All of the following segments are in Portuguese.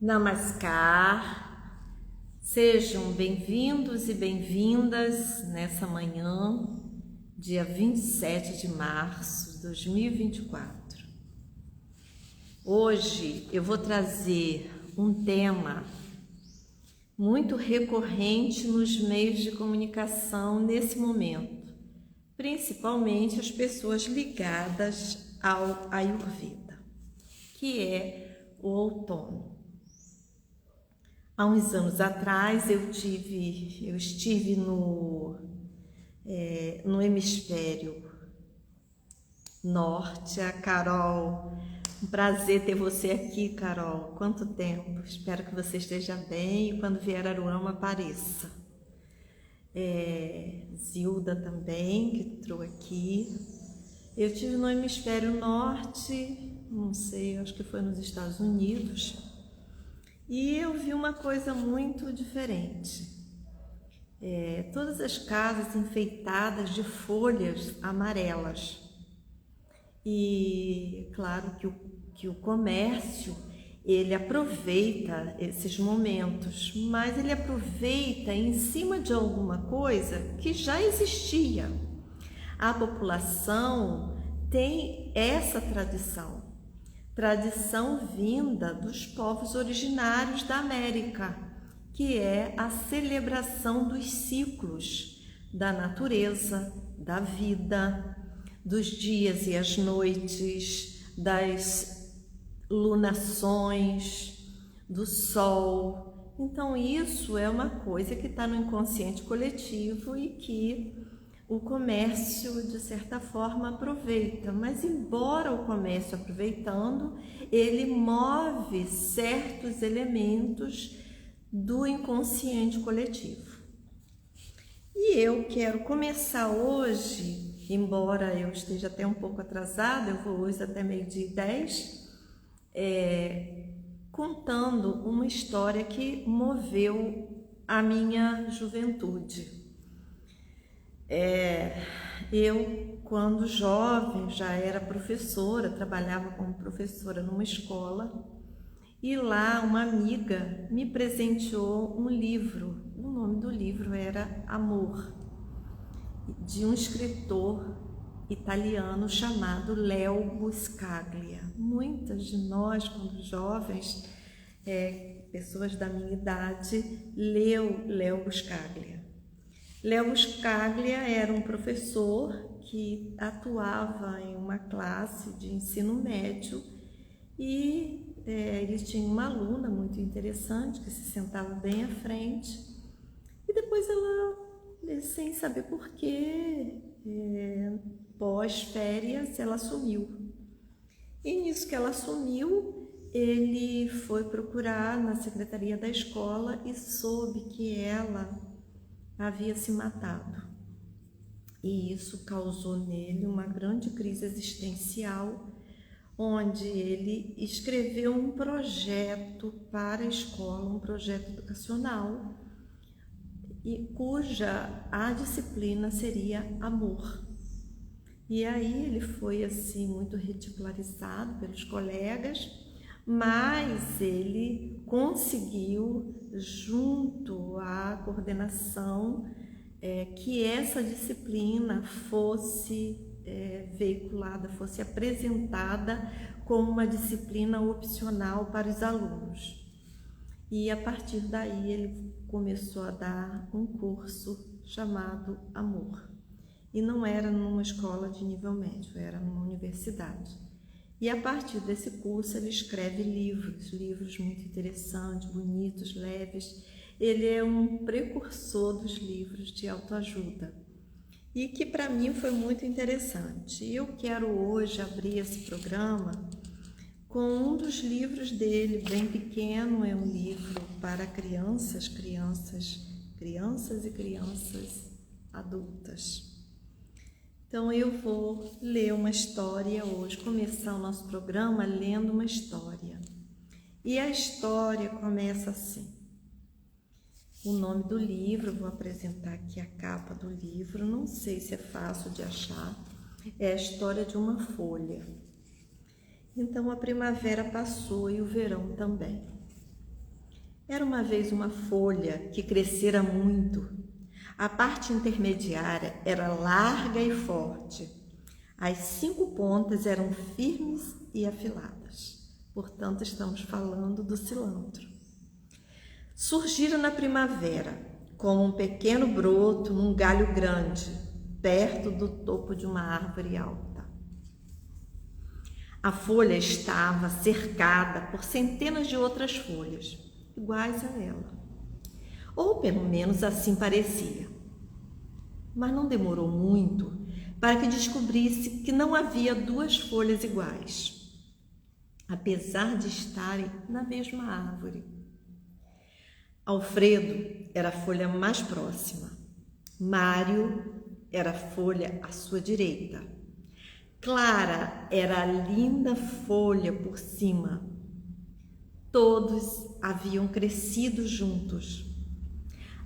Namaskar, sejam bem-vindos e bem-vindas nessa manhã, dia 27 de março de 2024. Hoje eu vou trazer um tema muito recorrente nos meios de comunicação nesse momento, principalmente as pessoas ligadas ao Ayurveda, que é o outono. Há uns anos atrás eu estive no hemisfério norte. A Carol, um prazer ter você aqui, Carol. Quanto tempo? Espero que você esteja bem e quando vier a Aruama apareça. Zilda também, que entrou aqui. Eu estive no hemisfério norte, não sei, acho que foi nos Estados Unidos. E eu vi uma coisa muito diferente. Todas as casas enfeitadas de folhas amarelas. E claro que o comércio, ele aproveita esses momentos, mas ele aproveita em cima de alguma coisa que já existia. A população tem essa tradição vinda dos povos originários da América, que é a celebração dos ciclos da natureza, da vida, dos dias e as noites, das lunações, do sol. Então isso é uma coisa que está no inconsciente coletivo e que o comércio, de certa forma, aproveita, mas embora o comércio aproveitando, ele move certos elementos do inconsciente coletivo. E eu quero começar hoje, embora eu esteja até um pouco atrasada, eu vou hoje até 12h10, contando uma história que moveu a minha juventude. Eu, quando jovem, já era professora, trabalhava como professora numa escola e lá uma amiga me presenteou um livro. O nome do livro era Amor, de um escritor italiano chamado Leo Buscaglia. Muitas de nós, quando jovens, pessoas da minha idade, leu Leo Buscaglia. Leo Buscaglia era um professor que atuava em uma classe de ensino médio e ele tinha uma aluna muito interessante que se sentava bem à frente e depois ela, sem saber porquê, pós-férias, ela sumiu. E nisso que ela sumiu, ele foi procurar na secretaria da escola e soube que ela havia se matado. E isso causou nele uma grande crise existencial, onde ele escreveu um projeto para a escola, um projeto educacional, e cuja a disciplina seria amor. E aí ele foi assim muito ridicularizado pelos colegas, mas ele conseguiu, junto à coordenação, que essa disciplina fosse veiculada, fosse apresentada como uma disciplina opcional para os alunos. E a partir daí ele começou a dar um curso chamado Amor. E não era numa escola de nível médio, era numa universidade. E a partir desse curso ele escreve livros muito interessantes, bonitos, leves. Ele é um precursor dos livros de autoajuda e que para mim foi muito interessante. E eu quero hoje abrir esse programa com um dos livros dele, bem pequeno, é um livro para crianças e crianças adultas. Então eu vou ler uma história hoje, começar o nosso programa lendo uma história. E a história começa assim. O nome do livro, vou apresentar aqui a capa do livro, não sei se é fácil de achar, é a história de uma folha. Então a primavera passou e o verão também. Era uma vez uma folha que crescera muito. A parte intermediária era larga e forte. As 5 pontas eram firmes e afiladas. Portanto, estamos falando do cilantro. Surgira na primavera, como um pequeno broto num galho grande, perto do topo de uma árvore alta. A folha estava cercada por centenas de outras folhas, iguais a ela. Ou pelo menos assim parecia. Mas não demorou muito para que descobrisse que não havia 2 folhas iguais, apesar de estarem na mesma árvore. Alfredo era a folha mais próxima. Mário era a folha à sua direita. Clara era a linda folha por cima. Todos haviam crescido juntos.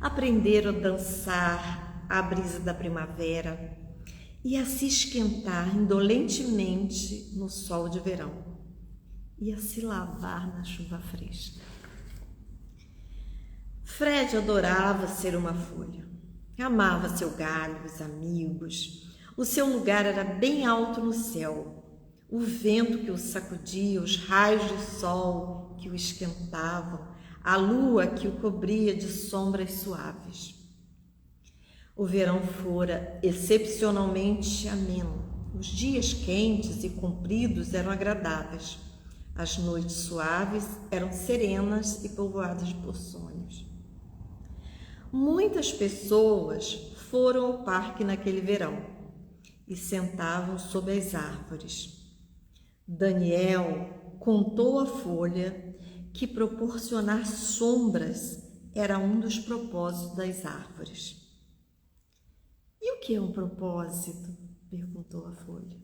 Aprenderam a dançar à brisa da primavera e a se esquentar indolentemente no sol de verão e a se lavar na chuva fresca. Fred adorava ser uma folha. Amava seu galho, os amigos. O seu lugar era bem alto no céu. O vento que o sacudia, os raios de sol que o esquentavam, a lua que o cobria de sombras suaves. O verão fora excepcionalmente ameno. Os dias quentes e compridos eram agradáveis. As noites suaves eram serenas e povoadas por sonhos. Muitas pessoas foram ao parque naquele verão e sentavam sob as árvores. Daniel contou à folha que proporcionar sombras era um dos propósitos das árvores. E o que é um propósito? Perguntou a folha.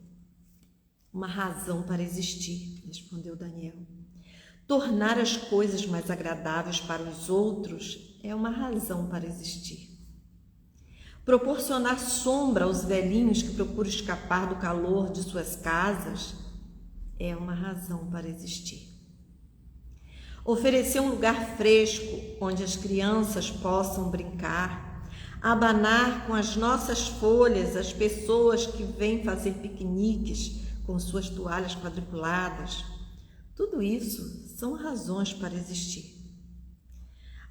Uma razão para existir, respondeu Daniel. Tornar as coisas mais agradáveis para os outros é uma razão para existir. Proporcionar sombra aos velhinhos que procuram escapar do calor de suas casas é uma razão para existir. Oferecer um lugar fresco onde as crianças possam brincar, abanar com as nossas folhas as pessoas que vêm fazer piqueniques com suas toalhas quadriculadas, tudo isso são razões para existir.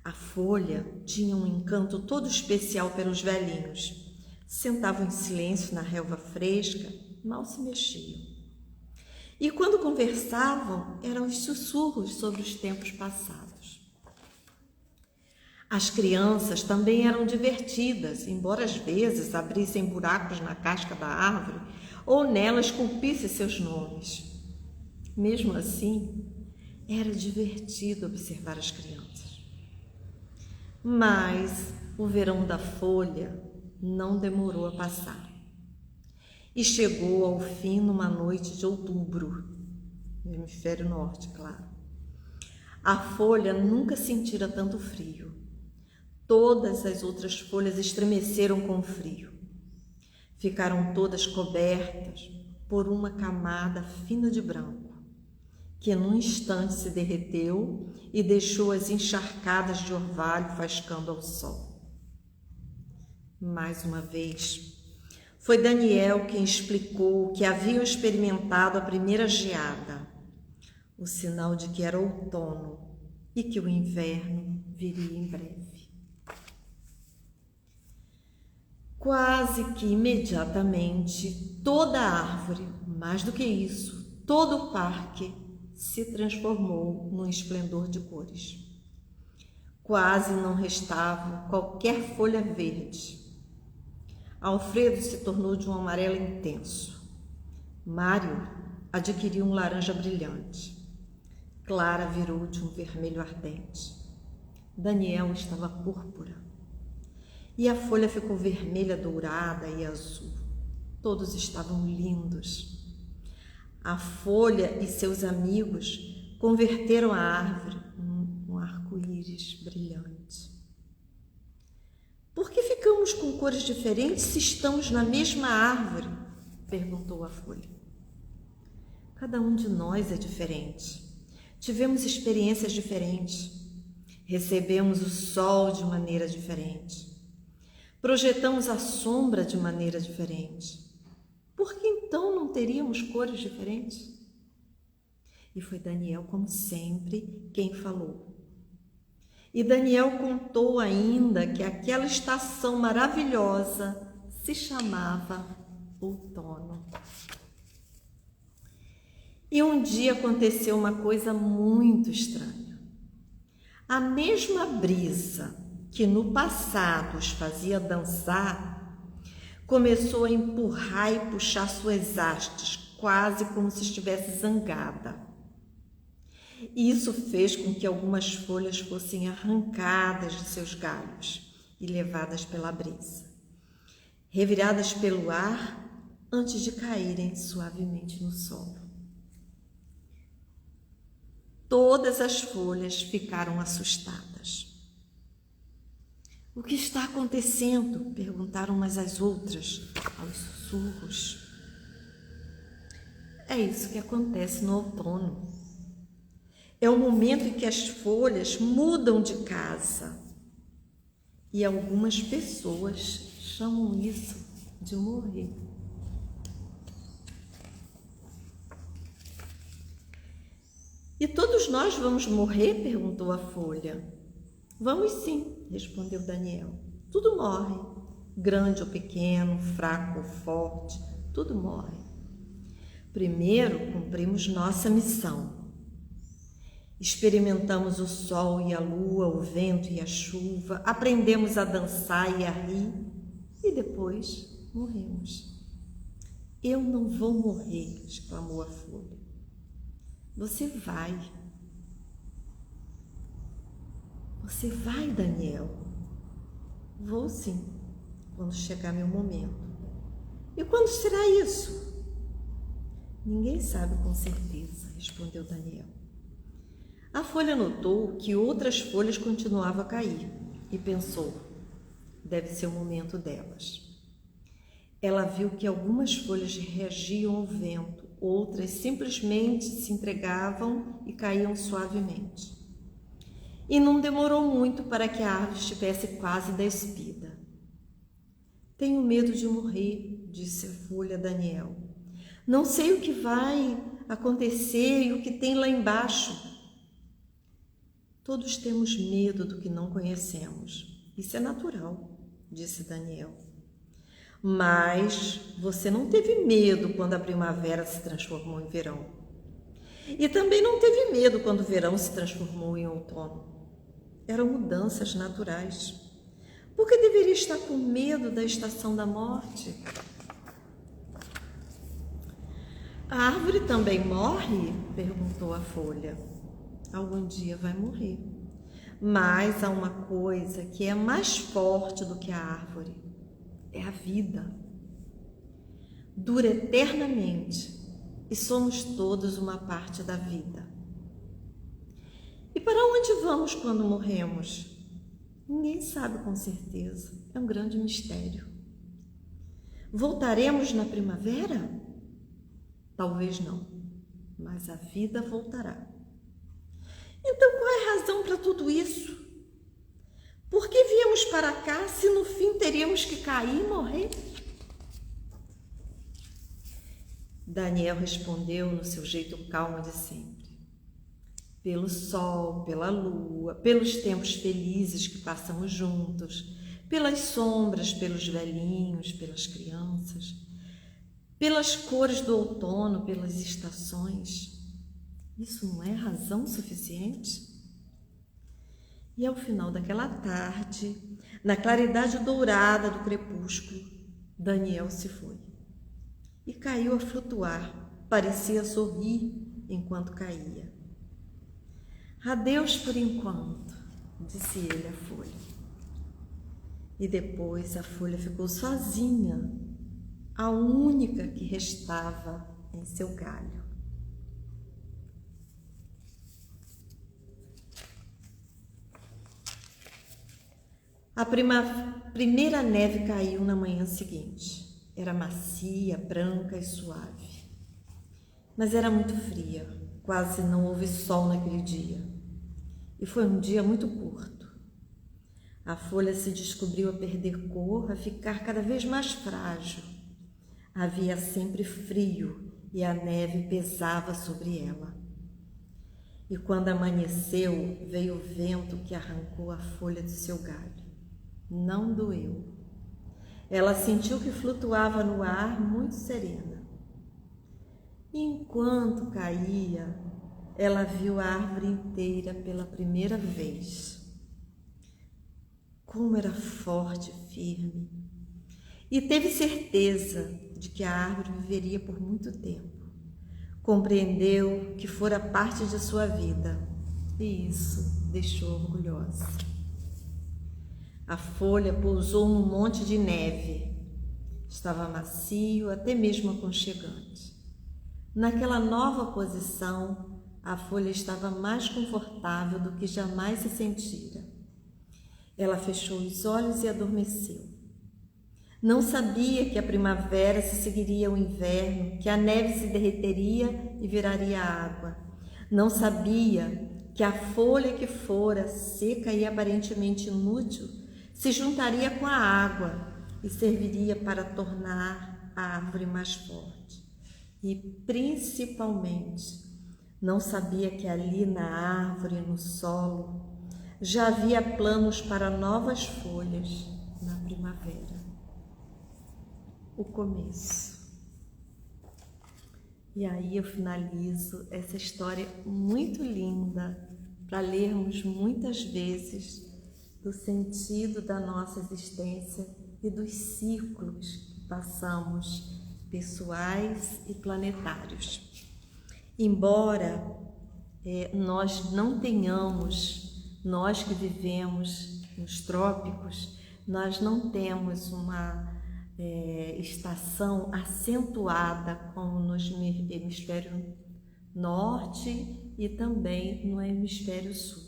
A folha tinha um encanto todo especial pelos velhinhos. Sentavam em silêncio na relva fresca, mal se mexiam. E quando conversavam, eram os sussurros sobre os tempos passados. As crianças também eram divertidas, embora às vezes abrissem buracos na casca da árvore ou nela esculpissem seus nomes. Mesmo assim, era divertido observar as crianças. Mas o verão da folha não demorou a passar e chegou ao fim numa noite de outubro, no hemisfério norte, claro. A folha nunca sentira tanto frio. Todas as outras folhas estremeceram com o frio. Ficaram todas cobertas por uma camada fina de branco, que num instante se derreteu e deixou-as encharcadas de orvalho faiscando ao sol. Mais uma vez, foi Daniel quem explicou que haviam experimentado a primeira geada, o sinal de que era outono e que o inverno viria em breve. Quase que imediatamente, toda a árvore, mais do que isso, todo o parque, se transformou num esplendor de cores. Quase não restava qualquer folha verde. Alfredo se tornou de um amarelo intenso. Mário adquiriu um laranja brilhante. Clara virou de um vermelho ardente. Daniel estava púrpura. E a folha ficou vermelha, dourada e azul. Todos estavam lindos. A folha e seus amigos converteram a árvore num arco-íris brilhante. Por que ficamos com cores diferentes se estamos na mesma árvore? Perguntou a folha. Cada um de nós é diferente. Tivemos experiências diferentes. Recebemos o sol de maneira diferente. Projetamos a sombra de maneira diferente. Por que então não teríamos cores diferentes? E foi Daniel, como sempre, quem falou. E Daniel contou ainda que aquela estação maravilhosa se chamava outono. E um dia aconteceu uma coisa muito estranha. A mesma brisa que no passado os fazia dançar, começou a empurrar e puxar suas hastes, quase como se estivesse zangada. E isso fez com que algumas folhas fossem arrancadas de seus galhos e levadas pela brisa, reviradas pelo ar antes de caírem suavemente no solo. Todas as folhas ficaram assustadas. O que está acontecendo? Perguntaram umas às outras, aos sussurros. É isso que acontece no outono. É o momento em que as folhas mudam de casa. E algumas pessoas chamam isso de morrer. E todos nós vamos morrer? Perguntou a folha. Vamos sim, respondeu Daniel. Tudo morre, grande ou pequeno, fraco ou forte, tudo morre. Primeiro cumprimos nossa missão. Experimentamos o sol e a lua, o vento e a chuva, aprendemos a dançar e a rir e depois morremos. Eu não vou morrer, exclamou a folha. Você vai. Você vai, Daniel? Vou sim, quando chegar meu momento. E quando será isso? Ninguém sabe com certeza, respondeu Daniel. A folha notou que outras folhas continuavam a cair e pensou, deve ser o momento delas. Ela viu que algumas folhas reagiam ao vento, outras simplesmente se entregavam e caíam suavemente. E não demorou muito para que a árvore estivesse quase despida. Tenho medo de morrer, disse a folha a Daniel. Não sei o que vai acontecer e o que tem lá embaixo. Todos temos medo do que não conhecemos. Isso é natural, disse Daniel. Mas você não teve medo quando a primavera se transformou em verão. E também não teve medo quando o verão se transformou em outono. Eram mudanças naturais. Por que deveria estar com medo da estação da morte? A árvore também morre? Perguntou a folha. Algum dia vai morrer. Mas há uma coisa que é mais forte do que a árvore. É a vida. Dura eternamente e somos todos uma parte da vida. E para onde vamos quando morremos? Ninguém sabe com certeza. É um grande mistério. Voltaremos na primavera? Talvez não, mas a vida voltará. Então qual é a razão para tudo isso? Por que viemos para cá se no fim teríamos que cair e morrer? Daniel respondeu no seu jeito calmo de sempre. Pelo sol, pela lua, pelos tempos felizes que passamos juntos, pelas sombras, pelos velhinhos, pelas crianças, pelas cores do outono, pelas estações. Isso não é razão suficiente? E ao final daquela tarde, na claridade dourada do crepúsculo, Daniel se foi e caiu a flutuar, parecia sorrir enquanto caía. Adeus por enquanto, disse ele à folha. E depois a folha ficou sozinha, a única que restava em seu galho. A primeira neve caiu na manhã seguinte. Era macia, branca e suave. Mas era muito fria, quase não houve sol naquele dia. e foi um dia muito curto. A folha se descobriu a perder cor, a ficar cada vez mais frágil. Havia sempre frio e a neve pesava sobre ela. E quando amanheceu, veio o vento que arrancou a folha do seu galho. Não doeu. Ela sentiu que flutuava no ar muito serena. E enquanto caía, ela viu a árvore inteira pela primeira vez. Como era forte e firme. E teve certeza de que a árvore viveria por muito tempo. Compreendeu que fora parte de sua vida e isso deixou orgulhosa. A folha pousou num monte de neve. Estava macio, até mesmo aconchegante. Naquela nova posição, a folha estava mais confortável do que jamais se sentira. Ela fechou os olhos e adormeceu. Não sabia que a primavera se seguiria ao inverno, que a neve se derreteria e viraria água. Não sabia que a folha que fora seca e aparentemente inútil se juntaria com a água e serviria para tornar a árvore mais forte. E, principalmente, não sabia que ali na árvore, no solo, já havia planos para novas folhas na primavera. O começo. E aí eu finalizo essa história muito linda para lermos muitas vezes do sentido da nossa existência e dos ciclos que passamos, pessoais e planetários. Embora nós não tenhamos, nós que vivemos nos trópicos, nós não temos uma estação acentuada como no hemisfério norte e também no hemisfério sul.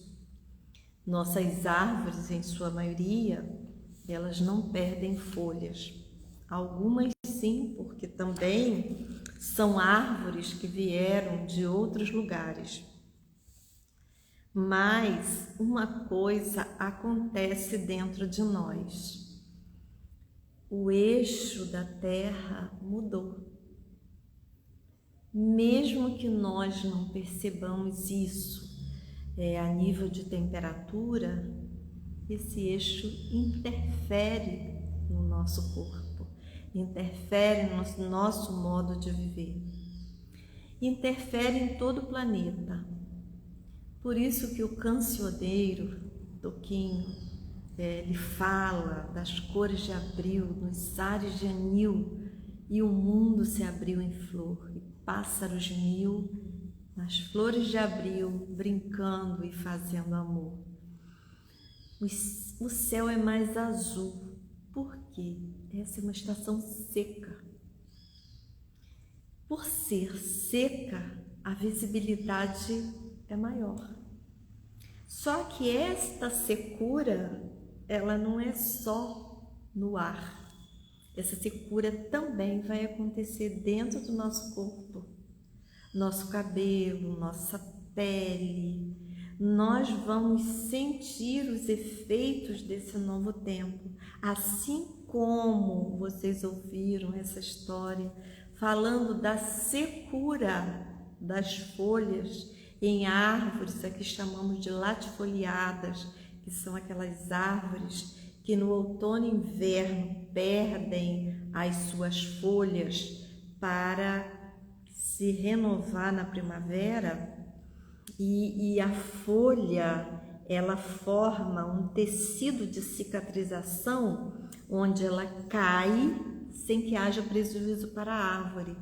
Nossas árvores, em sua maioria, elas não perdem folhas. Algumas sim, porque também são árvores que vieram de outros lugares. Mas uma coisa acontece dentro de nós. O eixo da Terra mudou. Mesmo que nós não percebamos isso a nível de temperatura, esse eixo interfere no nosso corpo, interfere no nosso modo de viver, interfere em todo o planeta. Por isso que o cancioneiro, Toquinho, ele fala das cores de abril, nos ares de anil, e o mundo se abriu em flor, e pássaros mil, nas flores de abril, brincando e fazendo amor. O céu é mais azul, por quê? Essa é uma estação seca. Por ser seca, a visibilidade é maior. Só que esta secura, ela não é só no ar. Essa secura também vai acontecer dentro do nosso corpo, nosso cabelo, nossa pele. Nós vamos sentir os efeitos desse novo tempo, assim como vocês ouviram essa história falando da secura das folhas em árvores, aqui chamamos de latifoliadas, que são aquelas árvores que no outono e inverno perdem as suas folhas para se renovar na primavera, e a folha, ela forma um tecido de cicatrização onde ela cai sem que haja prejuízo para a árvore,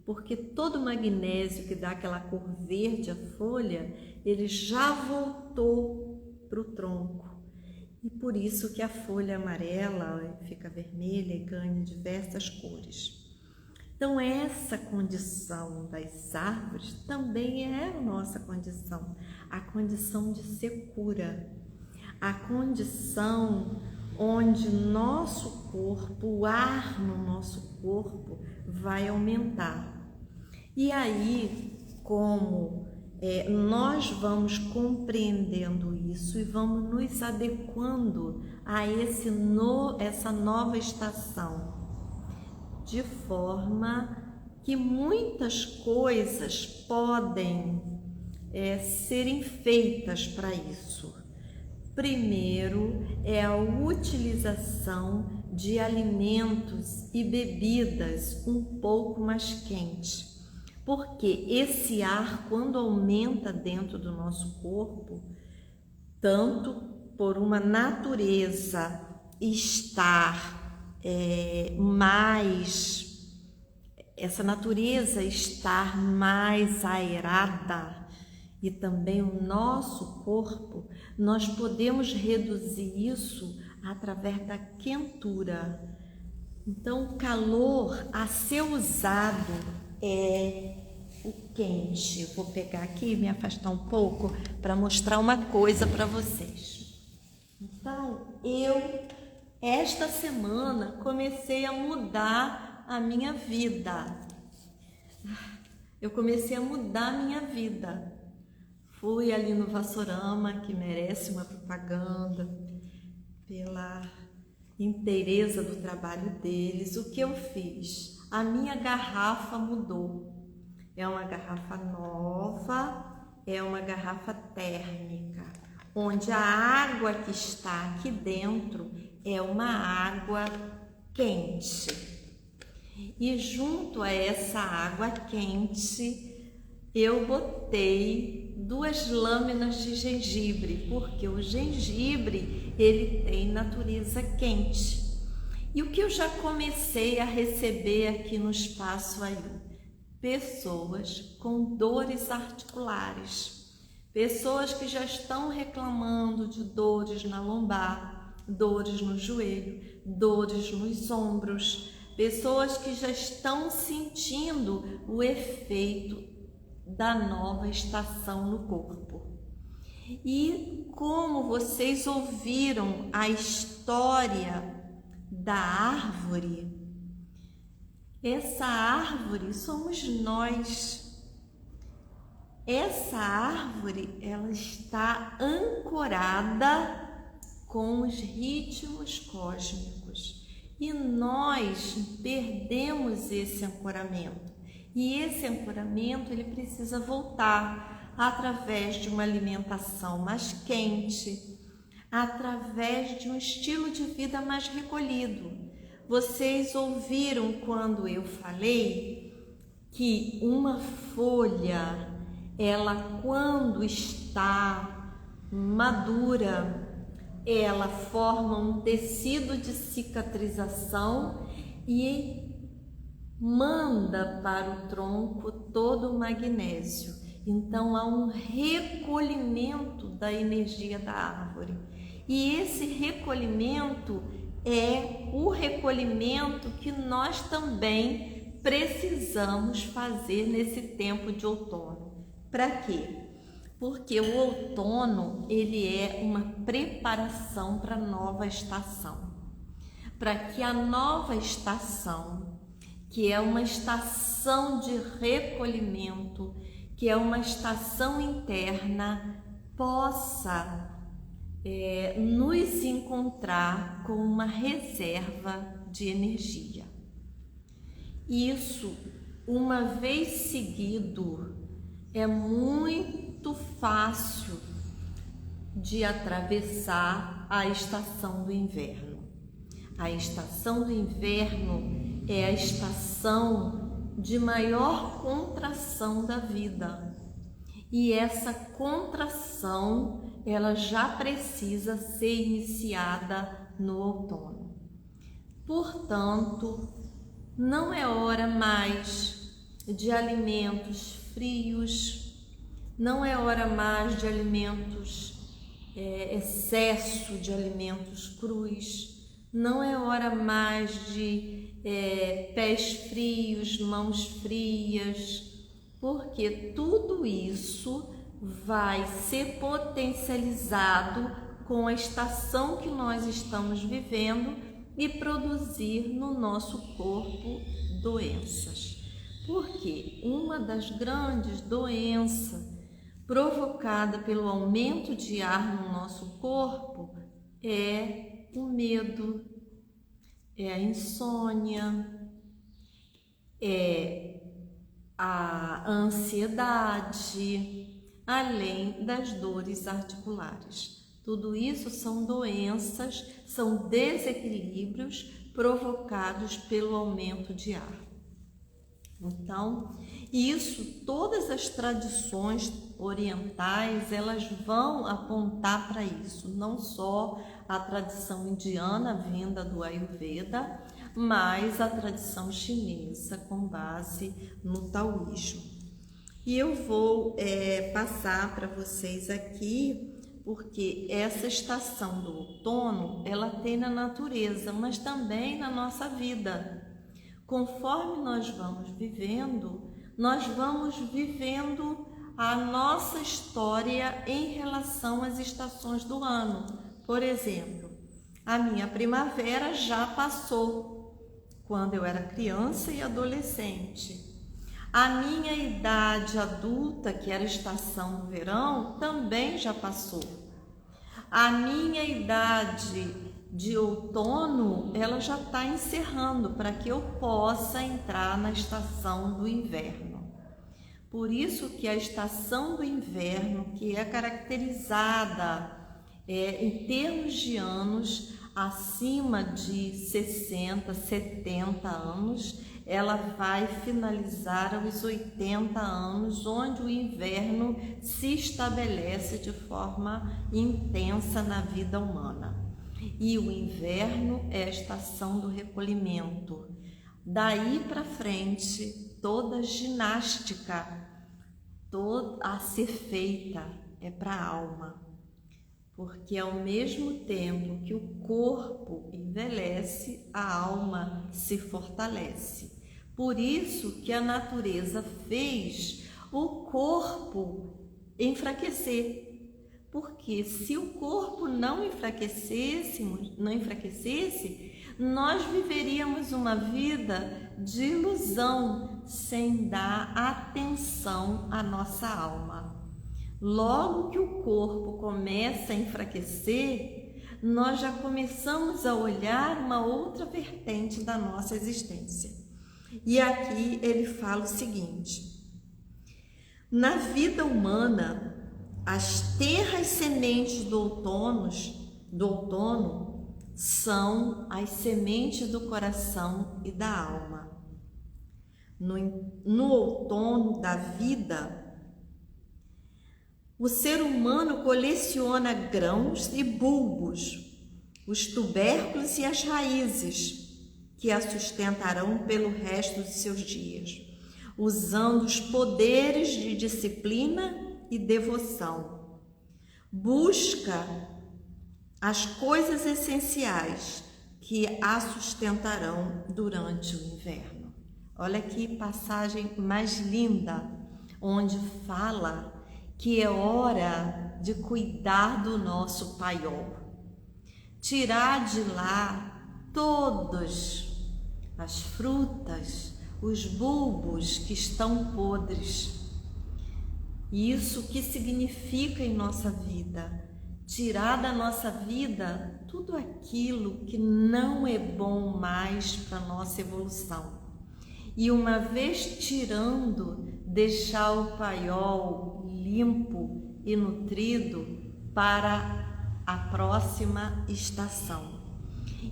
porque todo o magnésio que dá aquela cor verde à folha, ele já voltou para o tronco. E por isso que a folha amarela fica vermelha e ganha diversas cores. Então essa condição das árvores também é a nossa condição, a condição de secura, a condição onde nosso corpo, o ar no nosso corpo vai aumentar. E aí, como nós vamos compreendendo isso e vamos nos adequando a essa nova estação, de forma que muitas coisas podem serem feitas para isso. Primeiro é a utilização de alimentos e bebidas um pouco mais quentes, porque esse ar, quando aumenta dentro do nosso corpo, tanto por uma natureza estar essa natureza estar mais aerada, e também o nosso corpo, nós podemos reduzir isso através da quentura. Então, o calor a ser usado é o quente. Eu vou pegar aqui e me afastar um pouco para mostrar uma coisa para vocês. Então, esta semana, comecei a mudar a minha vida. Eu comecei a mudar a minha vida. Fui ali no Vassourama, que merece uma propaganda, pela inteireza do trabalho deles. O que eu fiz? A minha garrafa mudou. É uma garrafa nova, é uma garrafa térmica, onde a água que está aqui dentro é uma água quente. E junto a essa água quente, eu botei 2 lâminas de gengibre, porque o gengibre, ele tem natureza quente. E o que eu já comecei a receber aqui no Espaço Ayu? Pessoas com dores articulares, pessoas que já estão reclamando de dores na lombar, dores no joelho, dores nos ombros, pessoas que já estão sentindo o efeito da nova estação no corpo. E como vocês ouviram a história da árvore, essa árvore somos nós. Essa árvore, ela está ancorada com os ritmos cósmicos e nós perdemos esse ancoramento. E esse ancoramento, ele precisa voltar através de uma alimentação mais quente, através de um estilo de vida mais recolhido. Vocês ouviram quando eu falei que uma folha, ela quando está madura, ela forma um tecido de cicatrização e manda para o tronco todo o magnésio. Então há um recolhimento da energia da árvore. E esse recolhimento é o recolhimento que nós também precisamos fazer nesse tempo de outono. Para quê? Porque o outono, ele é uma preparação para a nova estação. Para que a nova estação, que é uma estação de recolhimento, que é uma estação interna, possa nos encontrar com uma reserva de energia. Isso, uma vez seguido, é muito fácil de atravessar a estação do inverno. A estação do inverno é a estação de maior contração da vida. E essa contração, ela já precisa ser iniciada no outono. Portanto, não é hora mais de alimentos frios, não é hora mais de excesso de alimentos crus, não é hora mais de pés frios, mãos frias, porque tudo isso vai ser potencializado com a estação que nós estamos vivendo e produzir no nosso corpo doenças. Porque uma das grandes doenças provocada pelo aumento de ar no nosso corpo é o medo, é a insônia, é a ansiedade, além das dores articulares. Tudo isso são doenças, são desequilíbrios provocados pelo aumento de ar. Então, todas as tradições orientais, elas vão apontar para isso, não só a tradição indiana vinda do Ayurveda, mas a tradição chinesa com base no taoísmo. E eu vou passar para vocês aqui, porque essa estação do outono, ela tem na natureza, mas também na nossa vida. Conforme nós vamos vivendo a nossa história em relação às estações do ano. Por exemplo, a minha primavera já passou, quando eu era criança e adolescente. A minha idade adulta, que era a estação do verão, também já passou. A minha idade de outono, ela já está encerrando para que eu possa entrar na estação do inverno. Por isso que a estação do inverno, que é caracterizada em termos de anos, acima de 60, 70 anos, ela vai finalizar aos 80 anos, onde o inverno se estabelece de forma intensa na vida humana. E o inverno é a estação do recolhimento. Daí para frente, toda ginástica, toda a ser feita é para a alma. Porque ao mesmo tempo que o corpo envelhece, a alma se fortalece. Por isso que a natureza fez o corpo enfraquecer. Porque se o corpo não enfraquecesse, nós viveríamos uma vida de ilusão, sem dar atenção à nossa alma. Logo que o corpo começa a enfraquecer, nós já começamos a olhar uma outra vertente da nossa existência. E aqui ele fala o seguinte: na vida humana, as terras sementes do outono são as sementes do coração e da alma. No outono da vida, o ser humano coleciona grãos e bulbos, os tubérculos e as raízes, que a sustentarão pelo resto de seus dias, usando os poderes de disciplina e devoção. Busca as coisas essenciais que a sustentarão durante o inverno. Olha que passagem mais linda, onde fala que é hora de cuidar do nosso paiol, tirar de lá todas as frutas, os bulbos que estão podres. Isso que significa em nossa vida? Tirar da nossa vida tudo aquilo que não é bom mais para a nossa evolução. E uma vez tirando, deixar o paiol limpo e nutrido para a próxima estação.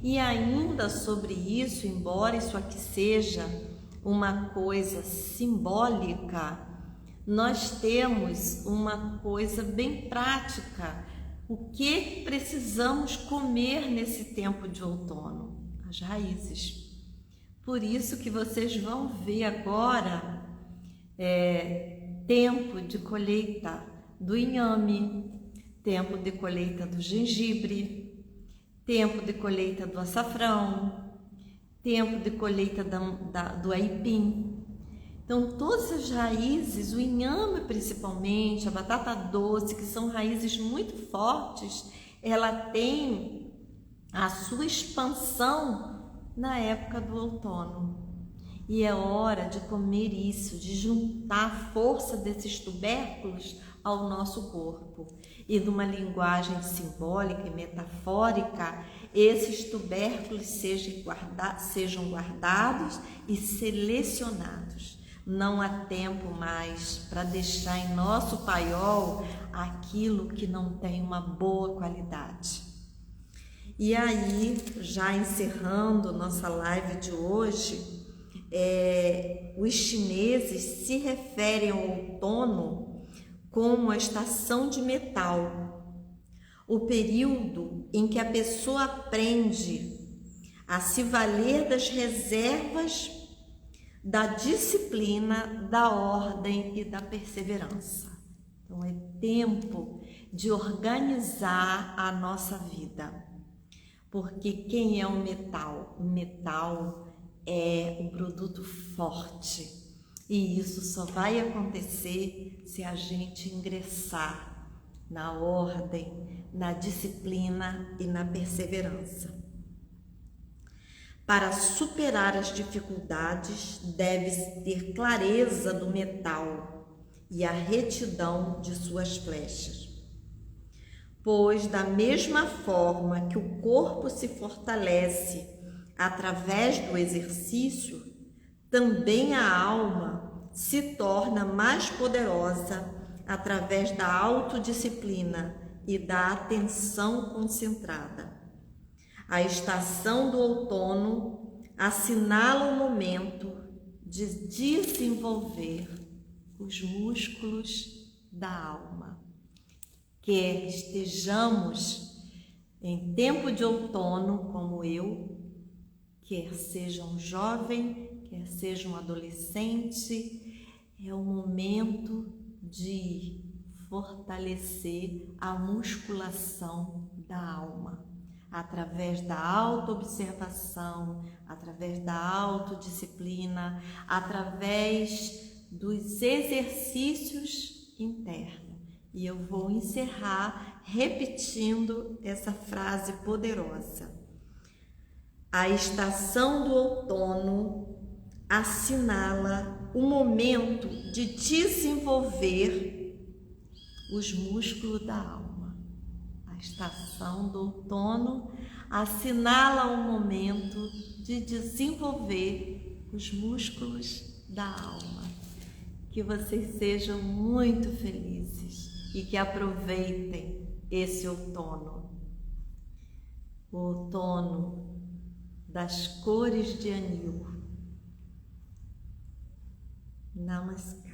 E ainda sobre isso, embora isso aqui seja uma coisa simbólica, nós temos uma coisa bem prática. O que precisamos comer nesse tempo de outono? As raízes. Por isso que vocês vão ver agora tempo de colheita do inhame, tempo de colheita do gengibre, tempo de colheita do açafrão, tempo de colheita do aipim. Então, todas as raízes, o inhame principalmente, a batata doce, que são raízes muito fortes, ela tem a sua expansão na época do outono. E é hora de comer isso, de juntar a força desses tubérculos ao nosso corpo. E numa linguagem simbólica e metafórica, esses tubérculos sejam guardados e selecionados. Não há tempo mais para deixar em nosso paiol aquilo que não tem uma boa qualidade. E aí, já encerrando nossa live de hoje, os chineses se referem ao outono como a estação de metal, o período em que a pessoa aprende a se valer das reservas, da disciplina, da ordem e da perseverança. Então é tempo de organizar a nossa vida, porque quem é o metal? O metal é um produto forte e isso só vai acontecer se a gente ingressar na ordem, na disciplina e na perseverança. Para superar as dificuldades, deve-se ter clareza do metal e a retidão de suas flechas. Pois, da mesma forma que o corpo se fortalece através do exercício, também a alma se torna mais poderosa através da autodisciplina e da atenção concentrada. A estação do outono assinala o momento de desenvolver os músculos da alma. Quer estejamos em tempo de outono como eu, quer seja um jovem, quer seja um adolescente, é o momento de fortalecer a musculação da alma, através da autoobservação, através da autodisciplina, através dos exercícios internos. E eu vou encerrar repetindo essa frase poderosa. A estação do outono assinala o momento de desenvolver os músculos da alma. A estação do outono assinala o momento de desenvolver os músculos da alma. Que vocês sejam muito felizes e que aproveitem esse outono. O outono das cores de anil. Namaskar.